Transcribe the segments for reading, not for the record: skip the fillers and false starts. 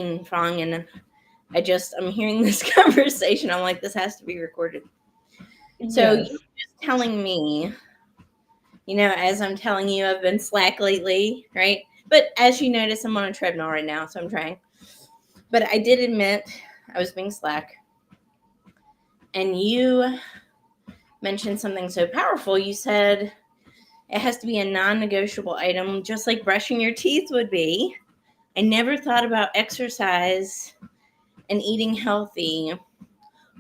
Fong, and I'm hearing this conversation. I'm like, this has to be recorded. So Yes. you're just telling me, as I'm telling you, I've been slack lately, right? But as you notice, I'm on a treadmill right now, so I'm trying. But I did admit I was being slack. And you mentioned something so powerful. You said it has to be a non-negotiable item, just like brushing your teeth would be. I never thought about exercise and eating healthy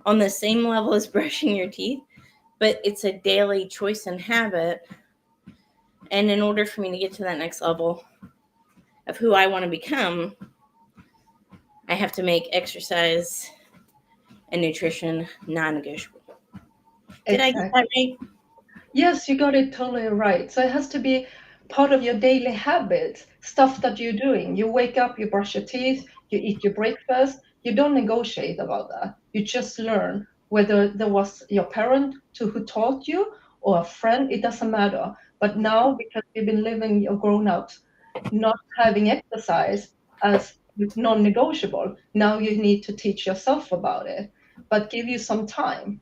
on the same level as brushing your teeth, but it's a daily choice and habit. And in order for me to get to that next level of who I want to become, I have to make exercise and nutrition non-negotiable. Did I get Exactly. that right? Yes, you got it totally right. So it has to be part of your daily habits, stuff that you're doing. You wake up, you brush your teeth, you eat your breakfast. You don't negotiate about that. You just learn whether there was your parent to who taught you or a friend, it doesn't matter. But now, because you've been living your grown ups, not having exercise as non-negotiable, now you need to teach yourself about it, but give you some time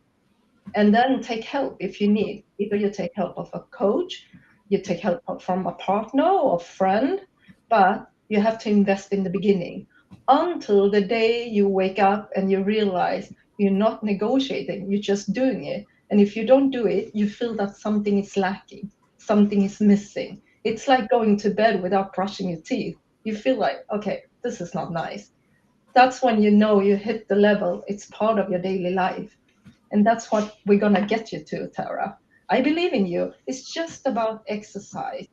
and then take help if you need. Either you take help of a coach, you take help from a partner or friend, but you have to invest in the beginning until the day you wake up and you realize you're not negotiating, you're just doing it. And if you don't do it, you feel that something is lacking, something is missing. It's like going to bed without brushing your teeth. You feel like, okay, this is not nice. That's when you know you hit the level, it's part of your daily life. And that's what we're going to get you to, Tara. I believe in you. It's just about exercise.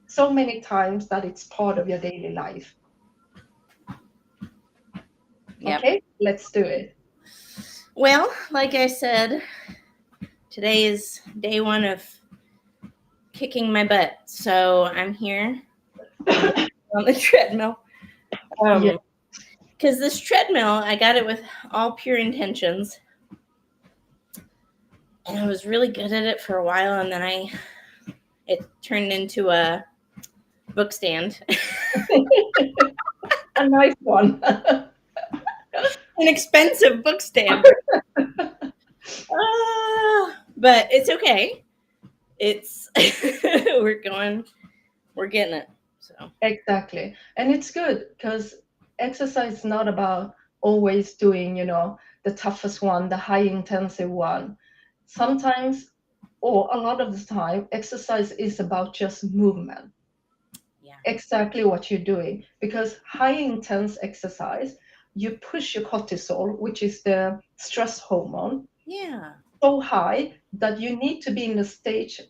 So many times that it's part of your daily life. Yep. Okay, let's do it. Well, like I said, today is day one of kicking my butt. So I'm here on the treadmill. Yeah, Because this treadmill, I got it with all pure intentions. And I was really good at it for a while, and then it turned into a book stand. a nice one. An expensive book stand. But it's okay. It's we're getting it. So Exactly. And it's good because exercise is not about always doing, the toughest one, the high intensive one. Sometimes, or a lot of the time, exercise is about just movement. yeah. Exactly what you're doing because high intense exercise you push your cortisol, which is the stress hormone, Yeah. so high that you need to be in a stage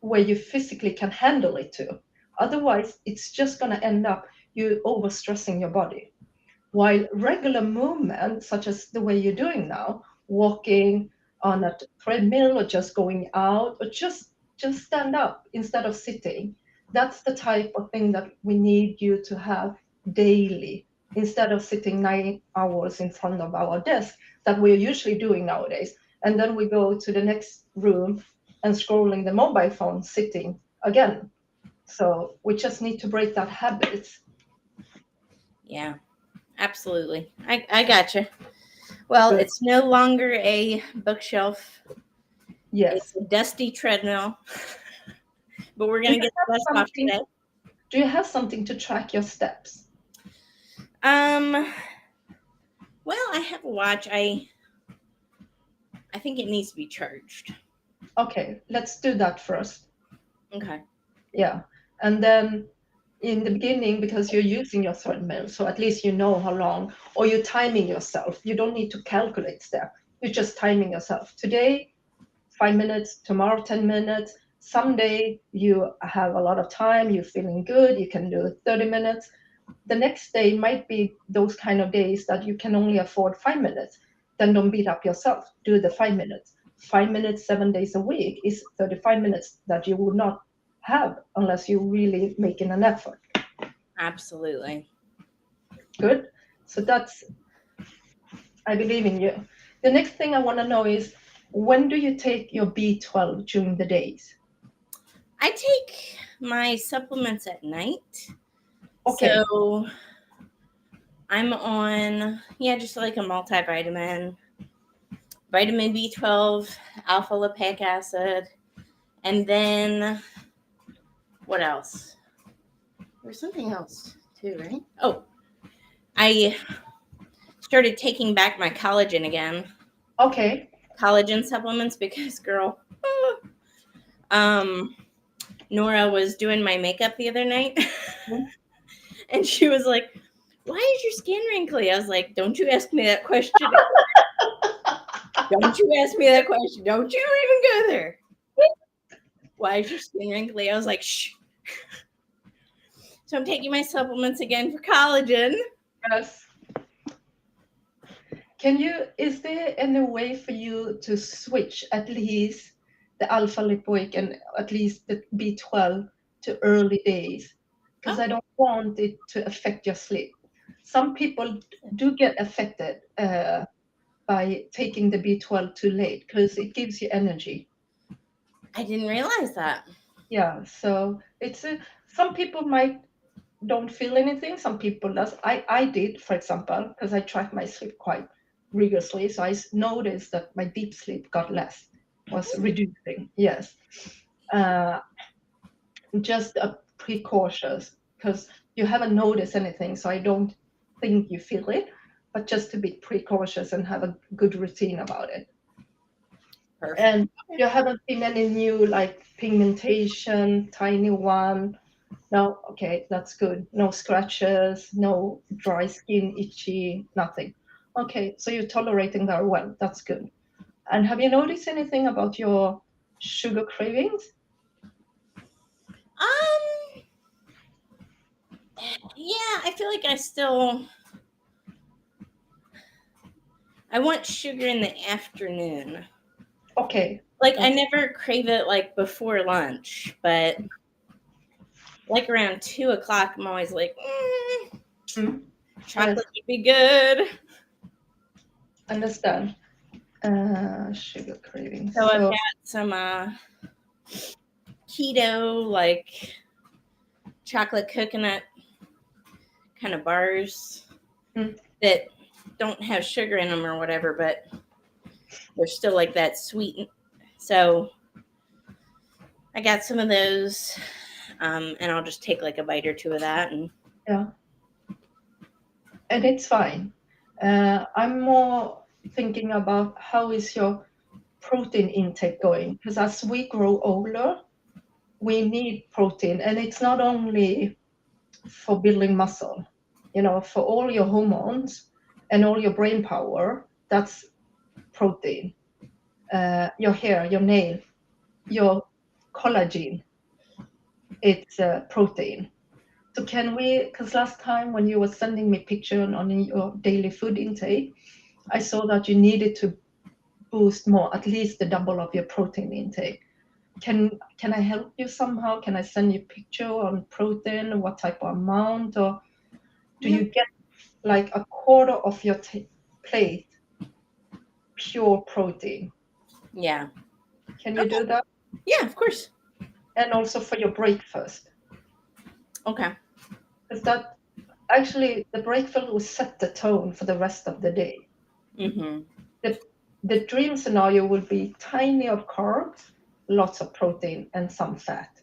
where you physically can handle it too. Otherwise it's just going to end up you overstressing your body, while regular movement such as the way you're doing now, walking on a treadmill or just going out or just stand up instead of sitting, that's the type of thing that we need you to have daily instead of sitting 9 hours in front of our desk that we're usually doing nowadays, and then we go to the next room and scrolling the mobile phone sitting again. So we just need to break that habit. Yeah. Absolutely. I gotcha. Well, Good. it's no longer a bookshelf. It's Yes. a dusty treadmill. But we're Do gonna you get have the dust off something? today. Do you have something to track your steps? Um. Well, I have a watch. I think it needs to be charged. Okay, let's do that first. Okay. Yeah. And then in the beginning, because you're using your treadmill, so at least you know how long, or you're timing yourself. You don't need to calculate step. You're just timing yourself. Today, 5 minutes, tomorrow, 10 minutes. Someday you have a lot of time, you're feeling good, you can do 30 minutes. The next day might be those kind of days that you can only afford 5 minutes. Then don't beat up yourself. Do the 5 minutes. 5 minutes, 7 days a week is 35 minutes that you would not have unless you're really making an effort. Absolutely. Good. So that's, I believe in you. The next thing I want to know is when do you take your B12 during the days? I take my supplements at night. Okay. So I'm on, yeah, just like a multivitamin, vitamin B12, alpha lipoic acid, and then what else? There's something else too, right? Oh, I started taking back my collagen again. Okay. Collagen supplements because, girl, um, Nora was doing my makeup the other night, and she was like, "Why is your skin wrinkly?" I was like, "Don't you ask me that question. Don't you ask me that question. Don't you even go there. Why is your skin wrinkly?" I was like, "Shh." So I'm taking my supplements again for collagen. Yes. Is there any way for you to switch at least the alpha lipoic and at least the B12 to early days? Because Oh, I don't want it to affect your sleep. Some people do get affected by taking the B12 too late because it gives you energy. I didn't realize that. Yeah, so some people might don't feel anything. Some people does. I did, for example, because I track my sleep quite rigorously. So noticed that my deep sleep got less, was reducing. Yes, uh, just a precautious because you haven't noticed anything. So I don't think you feel it, but just to be precautious and have a good routine about it. Perfect. And you haven't seen any new like pigmentation, tiny one. No, okay, that's good. No scratches, no dry skin, itchy, nothing. Okay, so you're tolerating very well. That's good. And have you noticed anything about your sugar cravings? Um, yeah, I feel like I want sugar in the afternoon. Okay, Like I that's never crave it like before lunch, but like around 2 o'clock, I'm always like, mm, yes, chocolate would be good. understand. Sugar cravings. So I've So, got some keto, like chocolate coconut kind of bars mm, that don't have sugar in them or whatever, but they're still like that sweet. So I got some of those, and I'll just take like a bite or two of that. And yeah, and it's fine. I'm more thinking about how is your protein intake going? Because as we grow older, we need protein, and it's not only for building muscle, for all your hormones and all your brain power, that's protein. Your hair, your nail, your collagen, it's protein. So can we, because last time when you were sending me picture on your daily food intake, I saw that you needed to boost more, at least the double of your protein intake. Can I help you somehow? Can I send you a picture on protein, what type of amount, or do yeah, you get like a quarter of your plate pure protein? yeah, Can you okay, do that? yeah, of course, And also for your breakfast, okay, because that actually the breakfast will set the tone for the rest of the day. mm-hmm. The the dream scenario will be tiny of carbs, lots of protein, and some fat.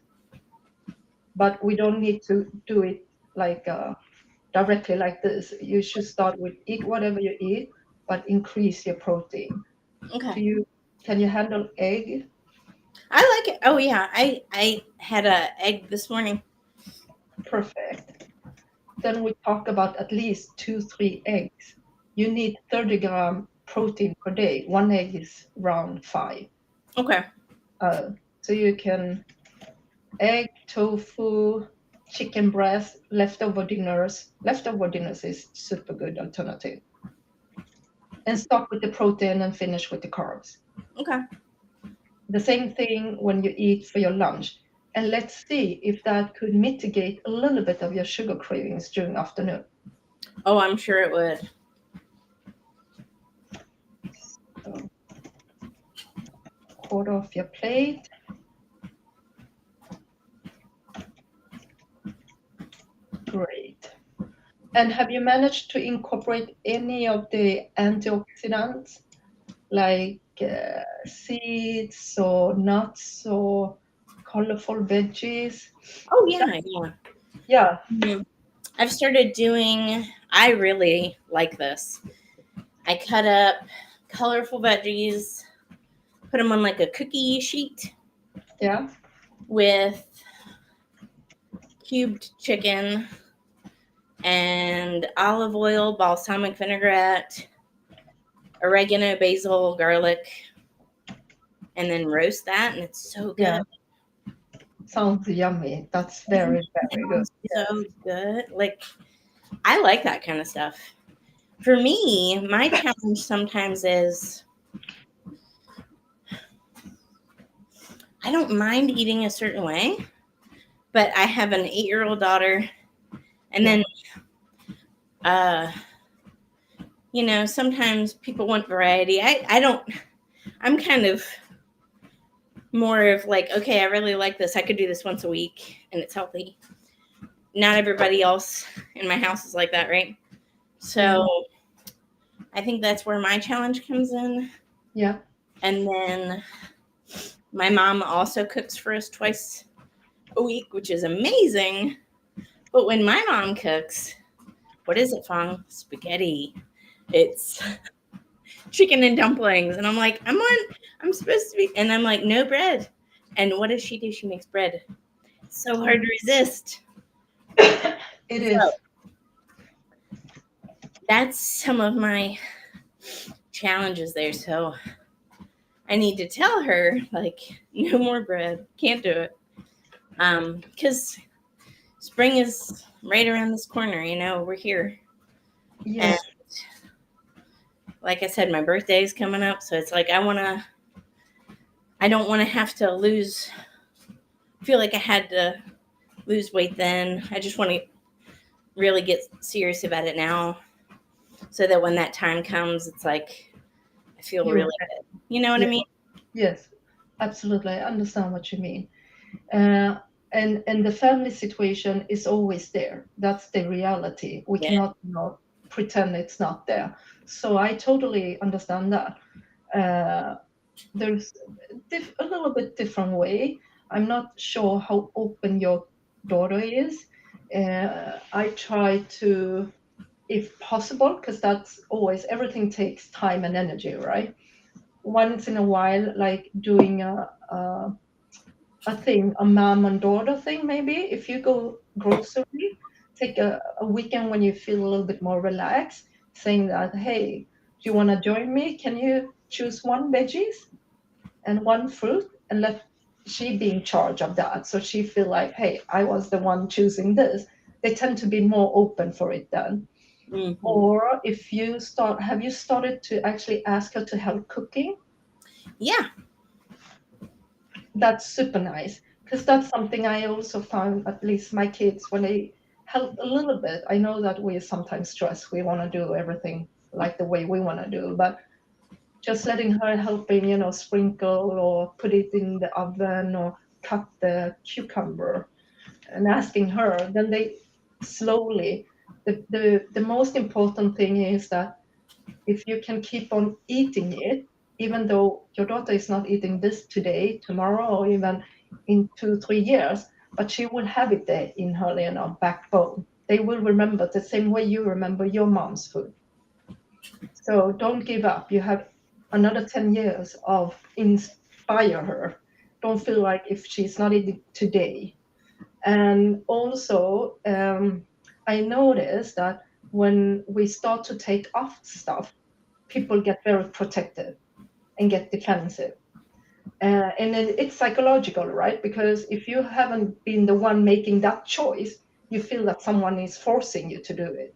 But we don't need to do it like directly like this. You should start with eat whatever you eat, but increase your protein. Okay. Do you Can you handle egg? I like it. Oh yeah, I had a egg this morning. Perfect. Then we talk about at least 2, 3 eggs. You need 30 gram protein per day. One egg is around five. Okay. Uh, so you can egg, tofu, chicken breast, leftover dinners. Leftover dinners is super good alternative. And start with the protein and finish with the carbs. Okay. The same thing when you eat for your lunch. And let's see if that could mitigate a little bit of your sugar cravings during afternoon. Oh, I'm sure it would. So, quarter of your plate. Great. And have you managed to incorporate any of the antioxidants like seeds or nuts or colorful veggies? Oh yeah, yeah. Yeah, Mhm. I've started doing. I really like this. I cut up colorful veggies, put them on like a cookie sheet yeah, with cubed chicken and olive oil, balsamic vinaigrette, oregano, basil, garlic, and then roast that, and it's so good. yeah. Sounds yummy. That's It very, very good. sounds Yes. so good. Like I like that kind of stuff. For me, my challenge sometimes is I don't mind eating a certain way, but I have an 8-year-old daughter, and Yeah. then uh, sometimes people want variety. I don't. I'm kind of more of like, okay, I really like this. I could do this once a week, and it's healthy. Not everybody else in my house is like that, right? Mm, So I think that's where my challenge comes in. yeah. And then my mom also cooks for us twice a week, which is amazing. But when my mom cooks, what is it, Fong? Spaghetti. It's chicken and dumplings. And I'm like, I'm supposed to be. And I'm like, no bread. And what does she do? She makes bread. It's so hard to resist. It So is. that's some of my challenges there. So I need to tell her, like, no more bread. Can't do it. Because spring is right around this corner, we're here. And Yes. like I said, my birthday is coming up. So it's like, I don't want to have to feel like I had to lose weight then. I just want to really get serious about it now so that when that time comes, it's like, I feel You're really right. good. You know what I Yeah. mean? Yes. Absolutely. I understand what you mean. Uh, and the family situation is always there. That's the reality. We Yeah. cannot, pretend it's not there. So I totally understand that. Uh, there's a little bit different way. I'm not sure how open your daughter is. I try to, if possible, because that's always everything takes time and energy, right? Once in a while, like doing a thing, a mom and daughter thing, maybe. If you go grocery, take a weekend when you feel a little bit more relaxed, saying that, hey, do you want to join me? Can you choose one veggies and one fruit and let she be in charge of that? So she feel like, hey, I was the one choosing this. They tend to be more open for it then. Mm-hmm. Or if you have you started to actually ask her to help cooking? Yeah. That's super nice because that's something I also found, at least my kids, when they help a little bit. I know that we sometimes stress, we want to do everything like the way we want to do, but just letting her helping, sprinkle or put it in the oven or cut the cucumber and asking her, then they slowly, the most important thing is that if you can keep on eating it, even though your daughter is not eating this today, tomorrow, or even in 2, 3 years, but she will have it there in her, backbone. They will remember the same way you remember your mom's food. So don't give up. You have another 10 years of inspire her. Don't feel like if she's not eating today. And also, I noticed that when we start to take off stuff, people get very protective and get defensive. And then it's psychological, right? Because if you haven't been the one making that choice, you feel that someone is forcing you to do it.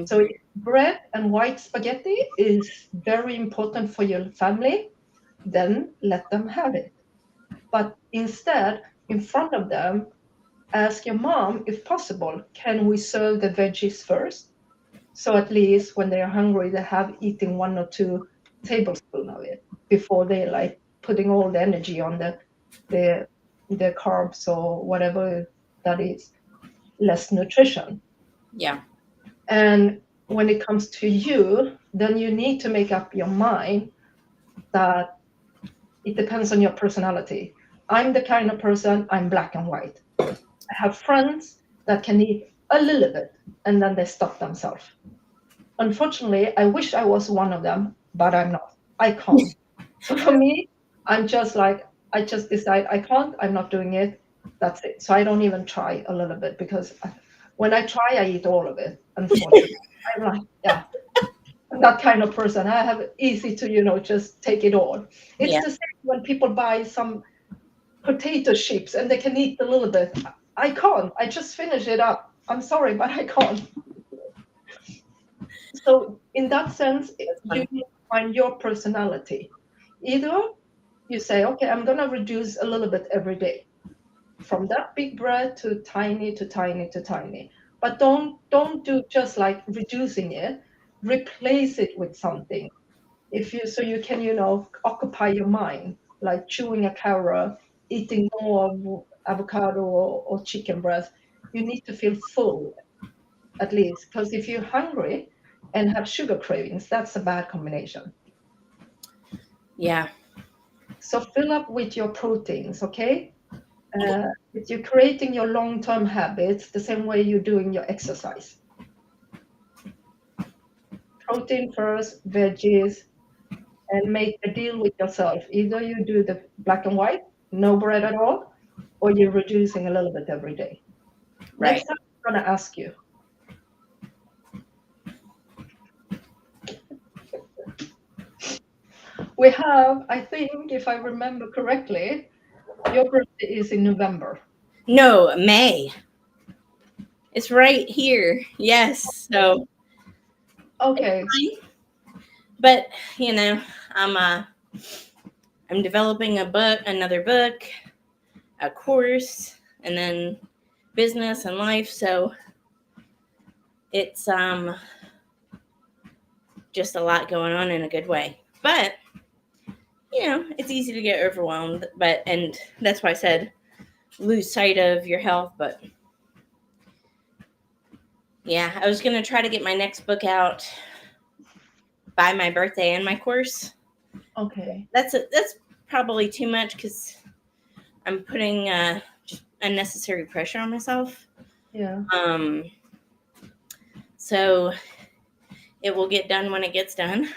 So Mm-hmm. if bread and white spaghetti is very important for your family, then let them have it. But instead, in front of them, ask your mom, if possible, can we serve the veggies first? So at least when they're hungry, they have eaten 1 or 2 tablespoons of it before they like putting all the energy on the the carbs or whatever that is less nutrition. Yeah. And when it comes to you, then you need to make up your mind that it depends on your personality. I'm the kind of person, I'm black and white. I have friends that can eat a little bit and then they stop themselves. Unfortunately, I wish I was one of them, but I'm not. I can't. So for me, I'm just like, I just decide I can't, I'm not doing it. That's it. So I don't even try a little bit because when I try, I eat all of it, unfortunately. I'm like, yeah, I'm that kind of person. I have easy to, just take it all. It's Yeah. the same when people buy some potato chips and they can eat a little bit. I can't. I just finish it up. I'm sorry, but I can't. So in that sense, That's you funny. need to find your personality. Either you say, okay, I'm gonna reduce a little bit every day, from that big bread to tiny to tiny to tiny. But don't do just like reducing it. Replace it with something. If you so you can occupy your mind, like chewing a carrot, eating more of avocado or chicken breast. You need to feel full at least, because if you're hungry and have sugar cravings, that's a bad combination. Yeah. So fill up with your proteins, okay? If you're creating your long-term habits the same way you're doing your exercise. Protein first, veggies, and make a deal with yourself. Either you do the black and white, no bread at all, or you're reducing a little bit every day. Right. Next time I'm gonna ask you. We have, I think, if I remember correctly, your birthday is in November. No, May. It's right here. Yes. So it's Okay. fine. But you know, I'm uh I'm developing another book, a course, and then business and life. So it's just a lot going on in a good way. But it's easy to get overwhelmed. And that's why I said lose sight of your health. But yeah, I was gonna try to get my next book out by my birthday and my course. Okay. That's probably too much because I'm putting just unnecessary pressure on myself. Yeah. Um, so it will get done when it gets done,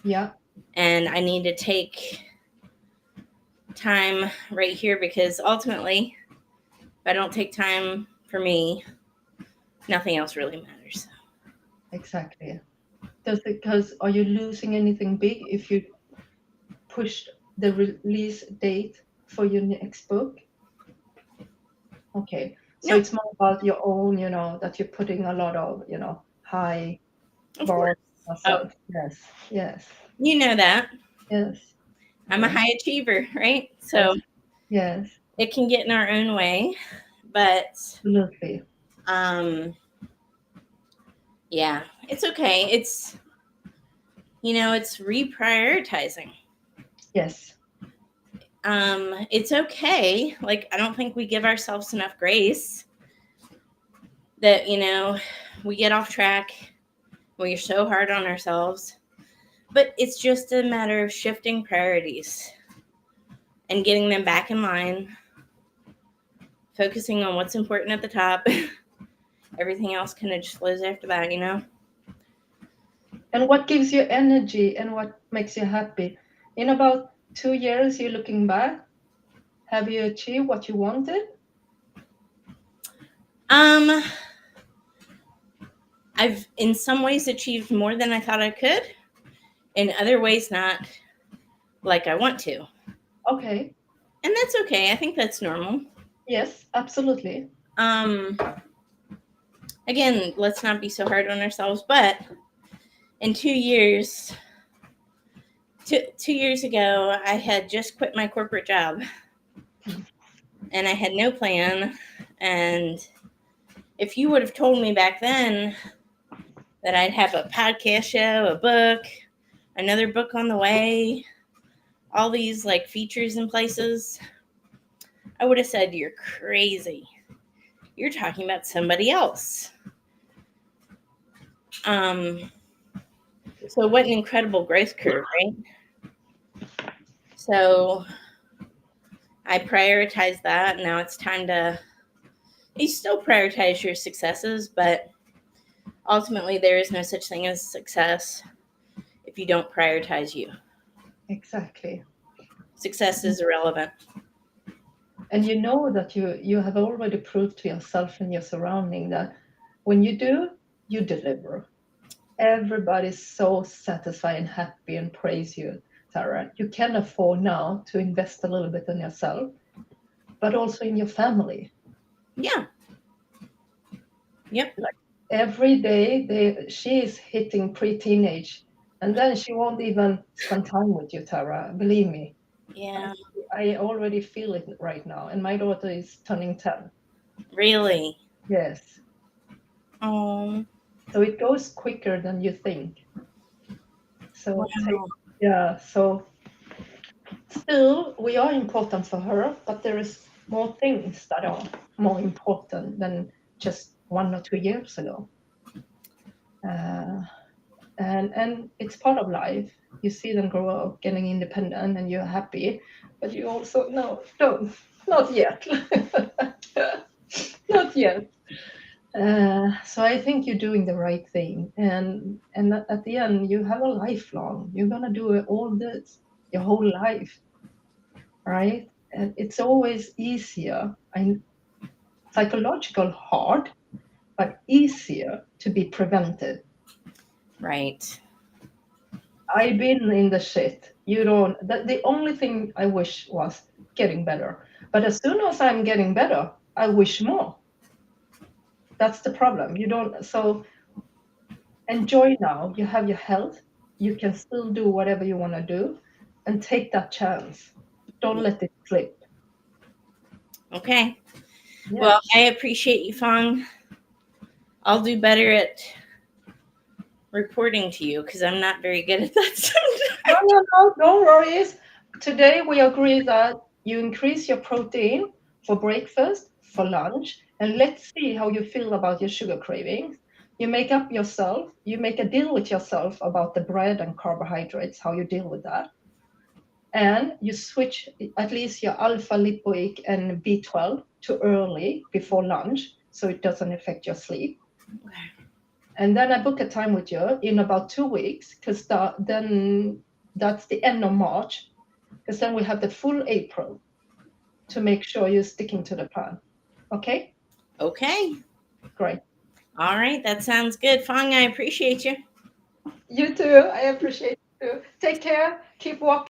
Yeah. and I need to take time right here because ultimately, if I don't take time for me, nothing else really matters. Exactly. Does it, because are you losing anything big if you push the release date for your next book? Okay. So Nope, it's more about your own, that you're putting a lot of, high of course. bar Oh, yourself. Yes. Yes. you know that Yes. I'm a Yes. high achiever, right? So Yes. Yes. it can get in our own way, but Absolutely. um, yeah, it's okay. It's reprioritizing. Yes. It's okay. Like, I don't think we give ourselves enough grace that, we get off track. We're so hard on ourselves. But it's just a matter of shifting priorities and getting them back in line, focusing on what's important at the top. Everything else kind of just flows after that. And what gives you energy and what makes you happy? In about 2 years, you're looking back. Have you achieved what you wanted? Um, I've in some ways achieved more than I thought I could. In other ways, not like I want to. Okay. And that's okay. I think that's normal. Yes, absolutely. Um, Again, let's not be so hard on ourselves. But in 2 years, 2 years ago, I had just quit my corporate job and I had no plan. And if you would have told me back then that I'd have a podcast show, a book, another book on the way, all these like features and places, I would have said, "You're crazy. You're talking about somebody else." Um, so what an incredible growth curve, right? So I prioritize that. Now it's time to, you still prioritize your successes, but ultimately there is no such thing as success if you don't prioritize you. Exactly. Success is irrelevant. And you know that you have already proved to yourself and your surrounding that when you do, you deliver. Everybody's so satisfied and happy and praise you, Tara. You can afford now to invest a little bit in yourself, but also in your family. Yeah. Yep. Like every day, she is hitting pre-teenage, and then she won't even spend time with you, Tara. Believe me, Yeah. I already feel it right now. And my daughter is turning 10. Really. Yes, Oh. so it goes quicker than you think. So Wow. yeah, so still we are important for her, but there is more things that are more important than just 1 or 2 years ago. Uh, and it's part of life. You see them grow up, getting independent, and you're happy, but you also no, don't, not yet, not yet. So I think you're doing the right thing, and at the end, you have a lifelong. You're gonna do all this your whole life, right? And it's always easier and psychological hard, but easier to be prevented. Right. I've been in the shit. You don't. The only thing I wish was getting better. But as soon as I'm getting better, I wish more. That's the problem. You don't. So enjoy now. You have your health. You can still do whatever you want to do, and take that chance. Don't let it slip. Okay. Well, Yes. I appreciate you, Fong. I'll do better at reporting to you because I'm not very good at that No, sometimes. no, no. Don't worry. Today we agree that you increase your protein for breakfast, for lunch, and let's see how you feel about your sugar cravings. You make up yourself, you make a deal with yourself about the bread and carbohydrates, how you deal with that. And you switch at least your alpha lipoic and B12 to early before lunch so it doesn't affect your sleep. And then I book a time with you in about 2 weeks because then that's the end of March because then we have the full April to make sure you're sticking to the plan. Okay? Okay. Great. All right. That sounds good. Fong, I appreciate you. You too. I appreciate you too. Take care. Keep walking.